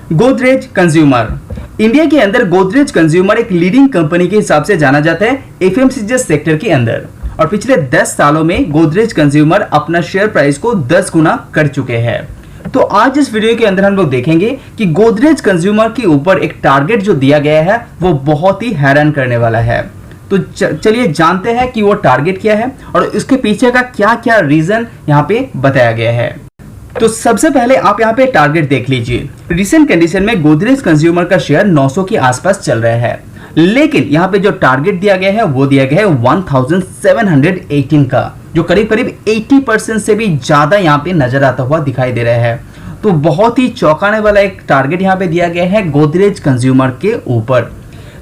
Godrej consumer. India के अंदर Godrej consumer एक लीडिंग कंपनी के हिसाब से जाना जाता है एफएमसीजी सेक्टर के अंदर, और पिछले 10 सालों में गोदरेज कंज्यूमर अपना शेयर प्राइस को 10 गुना कर चुके हैं। तो आज इस वीडियो के अंदर हम लोग देखेंगे कि गोदरेज कंज्यूमर के ऊपर एक टारगेट जो दिया गया है वो बहुत ही हैरान करने वाला है। तो चलिए जानते हैं कि वो टारगेट क्या है और इसके पीछे का क्या क्या रीजन यहाँ पे बताया गया है। तो सबसे पहले आप यहाँ पे टारगेट देख लीजिए। रिसेंट कंडीशन में गोदरेज कंज्यूमर का शेयर 900 के आसपास चल रहा है, लेकिन यहाँ पे जो टारगेट दिया गया है वो दिया गया है 1718 का, जो करीब करीब 80% से भी ज्यादा यहाँ पे नजर आता हुआ दिखाई दे रहा है। तो बहुत ही चौंकाने वाला एक टारगेट यहाँ पे दिया गया है गोदरेज कंज्यूमर के ऊपर।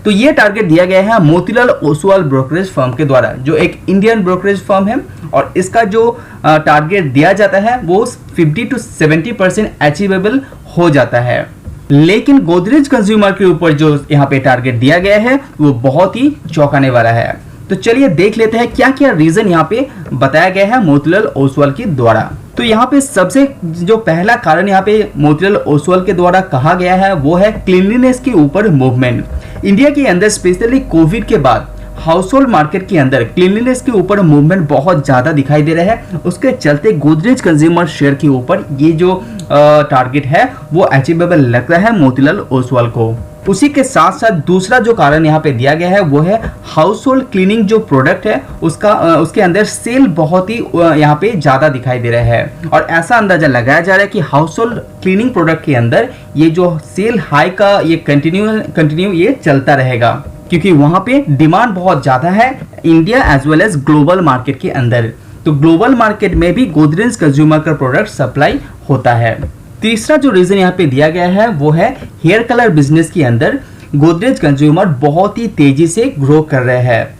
तो ये टारगेट दिया गया है मोतीलाल ओसवाल ब्रोकरेज फर्म के द्वारा, जो एक इंडियन ब्रोकरेज फर्म है, और इसका जो टारगेट दिया जाता है वो 50 to 70% अचीवेबल हो जाता है। लेकिन गोदरेज कंज्यूमर के ऊपर जो यहाँ पे टारगेट दिया गया है वो बहुत ही चौंकाने वाला है। तो चलिए देख लेते हैं क्या क्या रीजन यहाँ पे बताया गया है मोतीलाल ओसवाल के द्वारा। तो यहाँ पे सबसे जो पहला कारण यहाँ पे मोतीलाल ओसवाल के द्वारा कहा गया है वो है क्लीनलीनेस के ऊपर मूवमेंट। इंडिया के अंदर स्पेशली कोविड के बाद हाउस होल्ड मार्केट के अंदर क्लीनलीनेस के ऊपर मूवमेंट बहुत ज्यादा दिखाई दे रहा है। उसके चलते गोदरेज कंज्यूमर शेयर के ऊपर ये जो टारगेट है वो अचीवेबल लग रहा है मोतीलाल ओसवाल को। उसी के साथ साथ दूसरा जो कारण यहाँ पे दिया गया है वो है हाउस होल्ड क्लीनिंग जो प्रोडक्ट है उसके अंदर सेल बहुत ही यहाँ पे ज्यादा दिखाई दे रहा है, और ऐसा अंदाजा लगाया जा रहा है कि हाउस होल्ड क्लीनिंग प्रोडक्ट के अंदर ये जो सेल हाई का ये कंटिन्यू ये चलता रहेगा, क्योंकि वहां पे डिमांड बहुत ज्यादा है India as well as global market के अंदर। तो ग्लोबल मार्केट में भी गोदरेज कंज्यूमर का प्रोडक्ट सप्लाई होता है। तीसरा जो रीजन यहाँ पे दिया गया है वो है हेयर कलर बिजनेस के अंदर गोदरेज कंज्यूमर बहुत ही तेजी से ग्रो कर रहे हैं,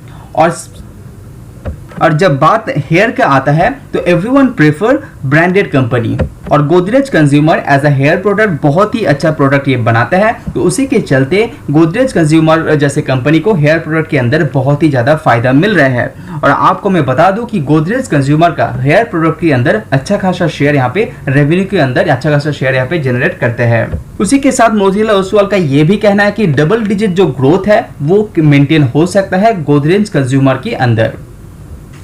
और जब बात हेयर का आता है तो एवरीवन प्रेफर ब्रांडेड कंपनी, और Godrej consumer as a hair product बहुत ही अच्छा प्रोडक्ट ये बनाता है। तो उसी के चलते गोदरेज कंज्यूमर जैसे कंपनी को हेयर प्रोडक्ट के अंदर बहुत ही ज्यादा फायदा मिल रहा है। और आपको मैं बता दूं कि गोदरेज कंज्यूमर का हेयर प्रोडक्ट के अंदर अच्छा खासा शेयर यहाँ पे रेवेन्यू के अंदर अच्छा खासा शेयर यहाँ पे जनरेट करते हैं। उसी के साथ मोतीलाल ओसवाल का ये भी कहना है कि डबल डिजिट जो ग्रोथ है वो मेंटेन हो सकता है गोदरेज कंज्यूमर के अंदर।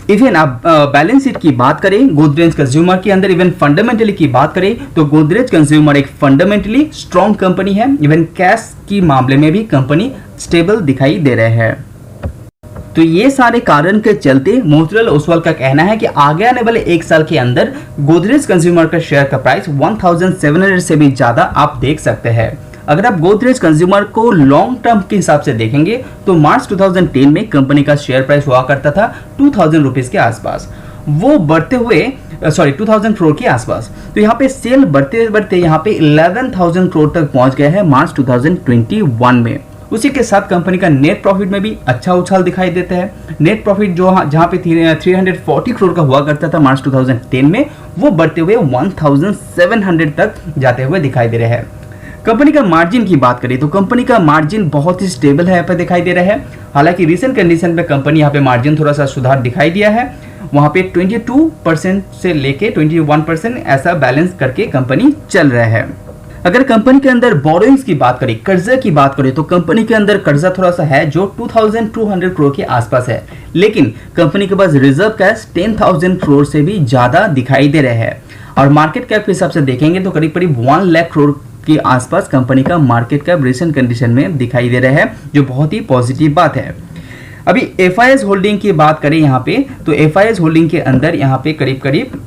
इवन आप बैलेंस शीट की बात करें गोदरेज कंज्यूमर के अंदर, इवन फंडामेंटली की बात करें तो गोदरेज कंज्यूमर एक फंडामेंटली स्ट्रॉन्ग कंपनी है। इवन कैश की मामले में भी कंपनी स्टेबल दिखाई दे रहे हैं। तो ये सारे कारण के चलते मोतीलाल ओसवाल का कहना है कि आगे आने वाले एक साल के अंदर गोदरेज कंज्यूमर का शेयर का प्राइस 1700 से भी ज्यादा आप देख सकते हैं। अगर आप गोदरेज कंज्यूमर को लॉन्ग टर्म के हिसाब से देखेंगे तो मार्च 2010 में कंपनी का शेयर प्राइस हुआ करता था 2000 रुपीज के आसपास, वो बढ़ते हुए 2000 करोड़ के आसपास। तो यहाँ पे सेल बढ़ते बढ़ते यहाँ पे 11,000 करोड़ तक पहुंच गया है मार्च 2021 में। उसी के साथ कंपनी का नेट प्रॉफिट में भी अच्छा उछाल दिखाई देता है। नेट प्रॉफिट जो जहाँ पे 340 करोड़ का हुआ करता था मार्च 2010 में, वो बढ़ते हुए 1700 तक जाते हुए दिखाई दे रहे हैं। कंपनी का मार्जिन की बात करें तो कंपनी का मार्जिन बहुत ही स्टेबल है यहाँ पे दिखाई दे रहा है। हालांकि रिसेंट कंडीशन में कंपनी यहाँ पे मार्जिन थोड़ा सा सुधार दिखाई दिया है, वहाँ पे 22% से लेके 21% ऐसा बैलेंस करके कंपनी चल रहा है। अगर कंपनी के अंदर बोरोइंग्स की बात करें, कर्जा की बात करें, तो कंपनी के अंदर कर्जा थोड़ा सा है जो 2200 करोड़ के आसपास है, लेकिन कंपनी के पास रिजर्व कैश 10,000 करोड़ से भी ज्यादा दिखाई दे रहे हैं। और मार्केट कैप के हिसाब से देखेंगे तो करीब करीब 1 लाख करोड़ के आसपास कंपनी का मार्केट कैप रिसेंट कंडीशन में दिखाई दे रहा है, जो बहुत ही पॉजिटिव बात है। अभी एफआईएस होल्डिंग की बात करें यहाँ पे, तो एफआईएस होल्डिंग के अंदर यहाँ पे करीब करीब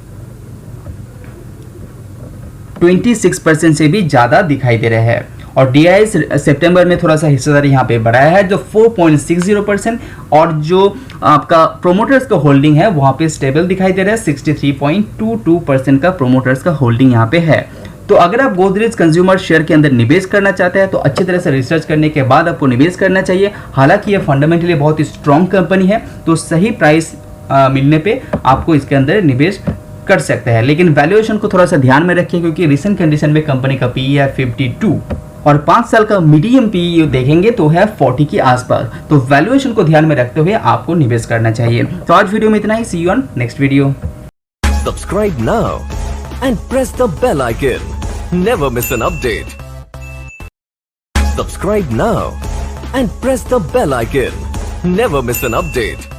26% से भी ज्यादा दिखाई दे रहा है, और डीआईएस सितंबर में थोड़ा सा हिस्सेदारी यहाँ पे बढ़ाया है जो 4.60%, और जो आपका प्रोमोटर्स का होल्डिंग है वहाँ पे स्टेबल दिखाई दे रहा है। 63.22% का प्रोमोटर्स का होल्डिंग यहाँ पे है। तो अगर आप गोदरेज कंज्यूमर शेयर के अंदर निवेश करना चाहते हैं तो अच्छी तरह से रिसर्च करने के बाद आपको निवेश करना चाहिए। हालांकि ये फंडामेंटली बहुत ही स्ट्रॉन्ग कंपनी है, तो सही प्राइस मिलने पे आपको इसके अंदर निवेश कर सकते हैं, लेकिन वैल्यूएशन को थोड़ा सा ध्यान में रखिए, क्योंकि रिसेंट कंडीशन में कंपनी का पीई है 52, और 5 साल का मीडियम पीई देखेंगे तो है 40 के आसपास। तो वैल्यूएशन को ध्यान में रखते हुए आपको निवेश करना चाहिए। तो आज वीडियो में इतना ही। See you on next video. Subscribe now and press the bell icon. Never miss an update. Subscribe now and press the bell icon. Never miss an update.